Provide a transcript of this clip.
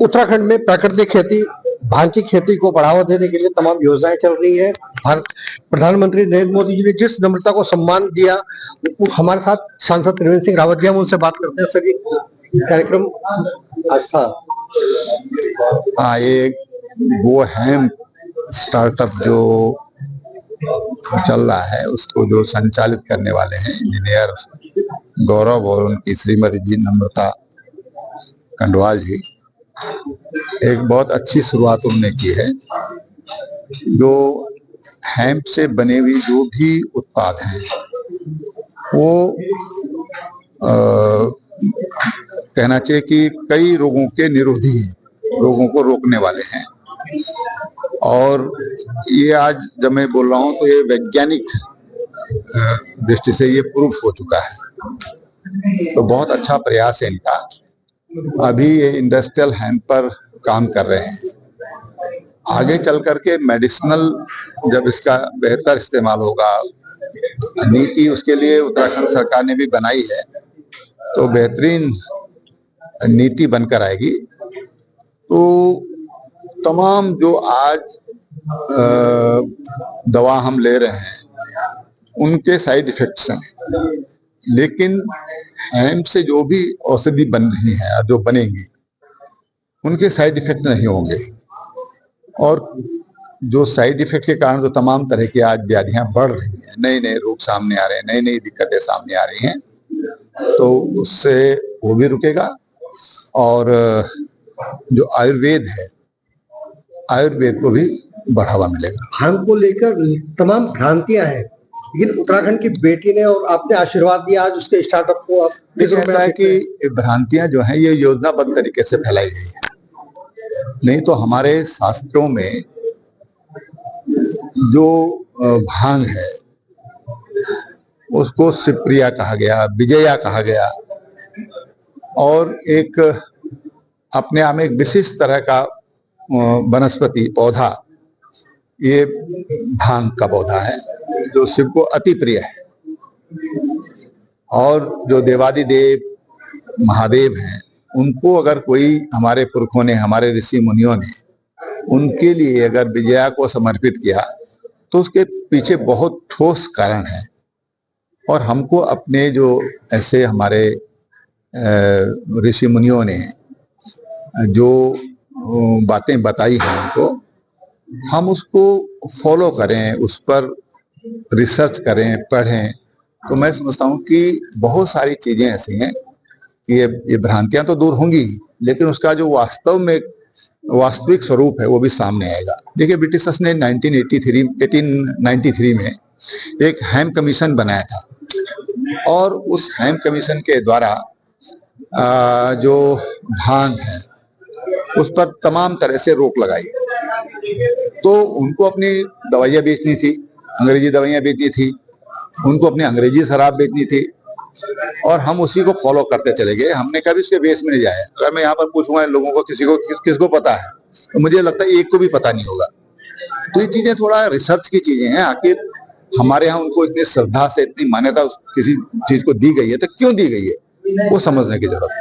उत्तराखंड में प्राकृतिक खेती, भांग की खेती को बढ़ावा देने के लिए तमाम योजनाएं चल रही है। भारत प्रधानमंत्री नरेंद्र मोदी जी ने जिस नम्रता को सम्मान दिया, हमारे साथ सांसद त्रिवेंद्र सिंह रावत जी, हम उनसे बात करते हैं। सर जी, कार्यक्रम आज था। हाँ, ये वो हेम्प स्टार्टअप जो चल रहा है उसको जो संचालित करने वाले हैं इंजीनियर गौरव और उनकी श्रीमती जी नम्रता कंडवाल जी, एक बहुत अच्छी शुरुआत उन्होंने की है। जो हेम्प से बने हुए जो भी उत्पाद हैं वो कहना चाहिए कि कई रोगों के निरोधी हैं, रोगों को रोकने वाले हैं। और ये आज जब मैं बोल रहा हूँ तो ये वैज्ञानिक दृष्टि से ये प्रूफ हो चुका है। तो बहुत अच्छा प्रयास है इनका। अभी ये इंडस्ट्रियल हेम्प पर काम कर रहे हैं। आगे चल करके मेडिसिनल जब इसका बेहतर इस्तेमाल होगा, नीति उसके लिए उत्तराखंड सरकार ने भी बनाई है, तो बेहतरीन नीति बनकर आएगी। तो तमाम जो आज दवा हम ले रहे हैं उनके साइड इफेक्ट्स हैं, लेकिन हेम्प से जो भी औषधि बन रही है, जो बनेंगी, उनके साइड इफेक्ट नहीं होंगे। और जो साइड इफेक्ट के कारण जो तमाम तरह की आज व्याधियां बढ़ रही हैं, नए नए रोग सामने आ रहे हैं, नई नई दिक्कतें सामने आ रही हैं, तो उससे वो भी रुकेगा। और जो आयुर्वेद है, आयुर्वेद को भी बढ़ावा मिलेगा। भांग को लेकर तमाम भ्रांतियां हैं, लेकिन उत्तराखंड की बेटी ने और आपने आशीर्वाद दिया आज उसके स्टार्टअप को। आप ऐसा है कि भ्रांतियां जो है ये योजनाबद्ध तरीके से फैलाई गई है। नहीं तो हमारे शास्त्रों में जो भांग है उसको शिवप्रिया कहा गया, विजया कहा गया, और एक अपने आप में एक विशिष्ट तरह का वनस्पति पौधा, ये भांग का पौधा है जो शिव को अति प्रिय है। और जो देवादिदेव महादेव हैं, उनको अगर कोई हमारे पुरखों ने, हमारे ऋषि मुनियों ने उनके लिए अगर विजया को समर्पित किया तो उसके पीछे बहुत ठोस कारण है। और हमको अपने जो ऐसे हमारे ऋषि मुनियों ने जो बातें बताई हैं उनको, हम उसको फॉलो करें, उस पर रिसर्च करें, पढ़ें, तो मैं समझता हूँ कि बहुत सारी चीजें ऐसी हैं कि ये भ्रांतियां तो दूर होंगी, लेकिन उसका जो वास्तव में वास्तविक स्वरूप है वो भी सामने आएगा। देखिए, ब्रिटिशर्स ने 1893 में एक हेम्प कमीशन बनाया था, और उस हेम्प कमीशन के द्वारा जो भांग है उस पर तमाम तरह से रोक लगाई। तो उनको अपनी दवाइयाँ बेचनी थी, अंग्रेजी दवाइयाँ बेचनी थी, उनको अपनी अंग्रेजी शराब बेचनी थी, और हम उसी को फॉलो करते चले गए। हमने कभी उसके बेस में नहीं जाया। अगर मैं यहाँ पर पूछूंगा लोगों को, किसको पता है, तो मुझे लगता है एक को भी पता नहीं होगा। तो ये चीजें थोड़ा रिसर्च की चीजें हैं। आखिर हमारे यहाँ उनको इतनी श्रद्धा से इतनी मान्यता किसी चीज को दी गई है, तो क्यों दी गई है, वो समझने की जरूरत है।